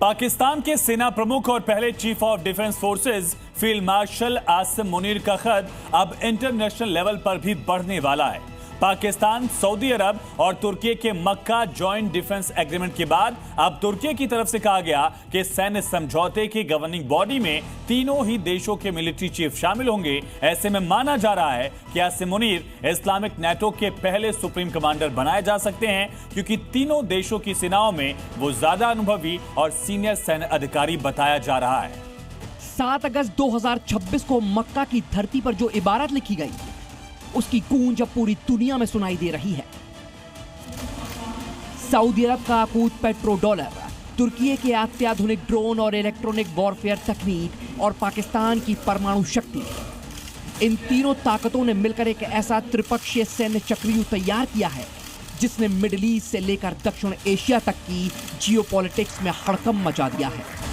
पाकिस्तान के सेना प्रमुख और पहले chief of defence forces field marshal Asim Munir का खत अब इंटरनेशनल लेवल पर भी बढ़ने वाला है। पाकिस्तान, सऊदी अरब और तुर्की के मक्का जॉइंट डिफेंस एग्रीमेंट के बाद अब तुर्की की तरफ से कहा गया कि सैन्य समझौते की गवर्निंग बॉडी में तीनों ही देशों के मिलिट्री चीफ शामिल होंगे। ऐसे में माना जा रहा है कि आसिम मुनीर इस्लामिक नेटो के पहले सुप्रीम कमांडर बनाए जा सकते हैं, क्योंकि तीनों देशों की सेनाओं में वो ज्यादा अनुभवी और सीनियर सैन्य अधिकारी बताया जा रहा है। 7 अगस्त 2026 को मक्का की धरती पर जो इबारत लिखी गई, उसकी गूंज अब पूरी दुनिया में सुनाई दे रही है। सऊदी अरब का अकूत पेट्रो डॉलर, तुर्की के अत्याधुनिक ड्रोन और इलेक्ट्रॉनिक वॉरफेयर तकनीक और पाकिस्तान की परमाणु शक्ति, इन तीनों ताकतों ने मिलकर एक ऐसा त्रिपक्षीय सैन्य चक्रव्यूह तैयार किया है जिसने मिडिल ईस्ट से लेकर दक्षिण एशिया तक की जियोपॉलिटिक्स में हड़कंप मचा दिया है।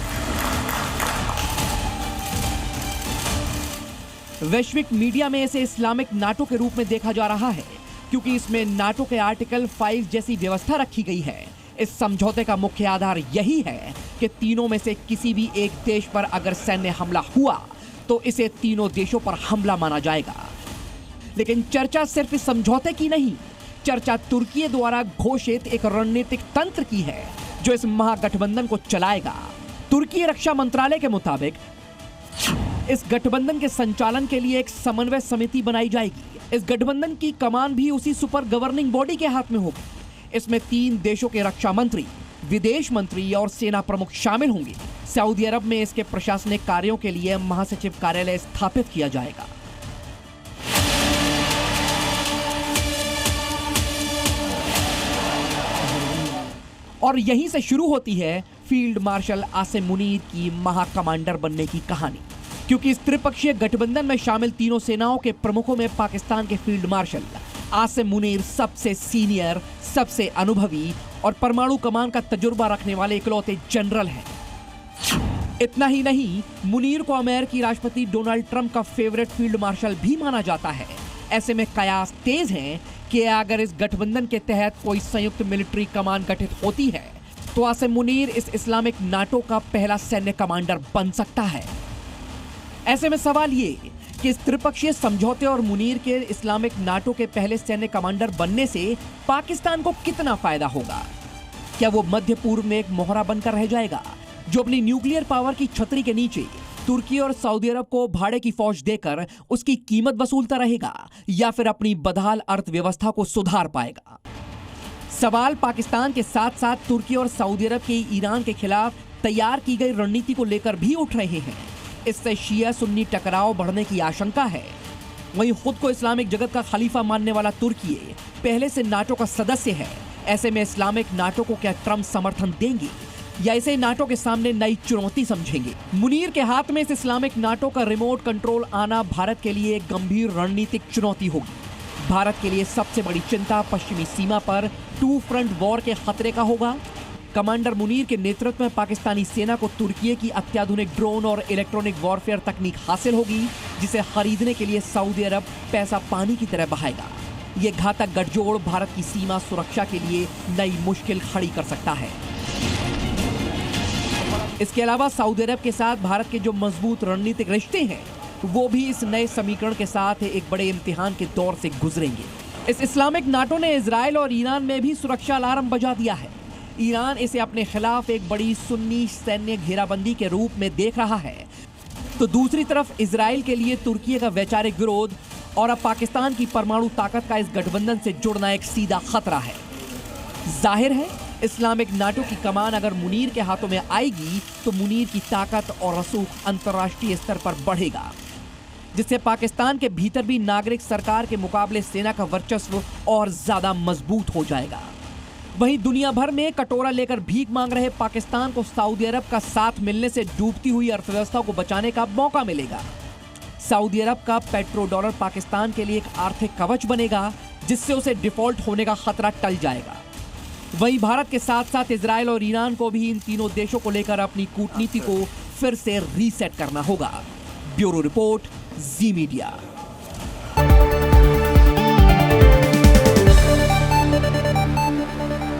वैश्विक मीडिया में इसे इस्लामिक नाटो के रूप में देखा जा रहा है, क्योंकि इसमें नाटो के आर्टिकल 5 जैसी व्यवस्था रखी गई है। इस समझौते का मुख्य आधार यही है कि तीनों में से किसी भी एक देश पर अगर सैन्य हमला हुआ तो इसे तीनों देशों पर हमला माना जाएगा। लेकिन चर्चा सिर्फ इस समझौते की नहीं, चर्चा तुर्की द्वारा घोषित एक रणनीतिक तंत्र की है जो इस महागठबंधन को चलाएगा। तुर्की रक्षा मंत्रालय के मुताबिक इस गठबंधन के संचालन के लिए एक समन्वय समिति बनाई जाएगी। इस गठबंधन की कमान भी उसी सुपर गवर्निंग बॉडी के हाथ में होगी। इसमें 3 देशों के रक्षा मंत्री, विदेश मंत्री और सेना प्रमुख शामिल होंगे। सऊदी अरब में इसके प्रशासनिक कार्यों के लिए महासचिव कार्यालय स्थापित किया जाएगा। और यहीं से शुरू होती है फील्ड मार्शल आसिम मुनीर की महाकमांडर बनने की कहानी, क्योंकि इस त्रिपक्षीय गठबंधन में शामिल तीनों सेनाओं के प्रमुखों में पाकिस्तान के फील्ड मार्शल आसिम मुनीर सबसे सीनियर, सबसे अनुभवी और परमाणु कमान का तजुर्बा रखने वाले इकलौते जनरल हैं। इतना ही नहीं, मुनीर को अमेरिकी राष्ट्रपति डोनाल्ड ट्रंप का फेवरेट फील्ड मार्शल भी माना जाता है। ऐसे में कयास तेज हैं कि अगर इस गठबंधन के तहत कोई संयुक्त मिलिट्री कमान गठित होती है तो आसिम मुनीर इस इस्लामिक नाटो का पहला सैन्य कमांडर बन सकता है। ऐसे में सवाल ये कि इस त्रिपक्षीय समझौते और मुनीर के इस्लामिक नाटो के पहले सैन्य कमांडर बनने से पाकिस्तान को कितना फायदा होगा? क्या वो मध्य पूर्व में एक मोहरा बनकर रह जाएगा जो अपनी न्यूक्लियर पावर की छतरी के नीचे तुर्की और सऊदी अरब को भाड़े की फौज देकर उसकी कीमत वसूलता रहेगा, या फिर अपनी बदहाल अर्थव्यवस्था को सुधार पाएगा? सवाल पाकिस्तान के साथ साथ तुर्की और सऊदी अरब के ईरान के खिलाफ तैयार की गई रणनीति को लेकर भी उठ रहे हैं। इससे शिया सुन्नी टकराव बढ़ने की आशंका है। वहीं खुद को इस्लामिक जगत का खलीफा मानने वाला तुर्की पहले से नाटो का सदस्य है। ऐसे में इस्लामिक नाटो को क्या ट्रंप समर्थन देंगे या इसे नाटो के सामने नई चुनौती समझेंगे? मुनीर के हाथ में इस इस्लामिक नाटो का रिमोट कंट्रोल आना भारत के लिए एक गंभीर रणनीतिक चुनौती होगी। भारत के लिए सबसे बड़ी चिंता पश्चिमी सीमा पर 2 फ्रंट वॉर के खतरे का होगा। कमांडर मुनीर के नेतृत्व में पाकिस्तानी सेना को तुर्की की अत्याधुनिक ड्रोन और इलेक्ट्रॉनिक वॉरफेयर तकनीक हासिल होगी, जिसे खरीदने के लिए सऊदी अरब पैसा पानी की तरह बहाएगा। ये घातक गठजोड़ भारत की सीमा सुरक्षा के लिए नई मुश्किल खड़ी कर सकता है। इसके अलावा सऊदी अरब के साथ भारत के जो मजबूत रणनीतिक रिश्ते हैं, वो भी इस नए समीकरण के साथ एक बड़े इम्तिहान के दौर से गुजरेंगे। इस इस्लामिक नाटो ने इजराइल और ईरान में भी सुरक्षा अलार्म बजा दिया है। ईरान इसे अपने खिलाफ एक बड़ी सुन्नी सैन्य घेराबंदी के रूप में देख रहा है, तो दूसरी तरफ इजराइल के लिए तुर्की का वैचारिक विरोध और अब पाकिस्तान की परमाणु ताकत का इस गठबंधन से जुड़ना एक सीधा खतरा है। जाहिर है, इस्लामिक नाटो की कमान अगर मुनीर के हाथों में आएगी तो मुनीर की ताकत और रसूख अंतर्राष्ट्रीय स्तर पर बढ़ेगा, जिससे पाकिस्तान के भीतर भी नागरिक सरकार के मुकाबले सेना का वर्चस्व और ज्यादा मजबूत हो जाएगा। वहीं दुनिया भर में कटोरा लेकर भीख मांग रहे पाकिस्तान को सऊदी अरब का साथ मिलने से डूबती हुई अर्थव्यवस्था को बचाने का मौका मिलेगा। सऊदी अरब का पेट्रो डॉलर पाकिस्तान के लिए एक आर्थिक कवच बनेगा, जिससे उसे डिफॉल्ट होने का खतरा टल जाएगा। वहीं भारत के साथ साथ इजराइल और ईरान को भी इन तीनों देशों को लेकर अपनी कूटनीति को फिर से रीसेट करना होगा। ब्यूरो रिपोर्ट, जी मीडिया।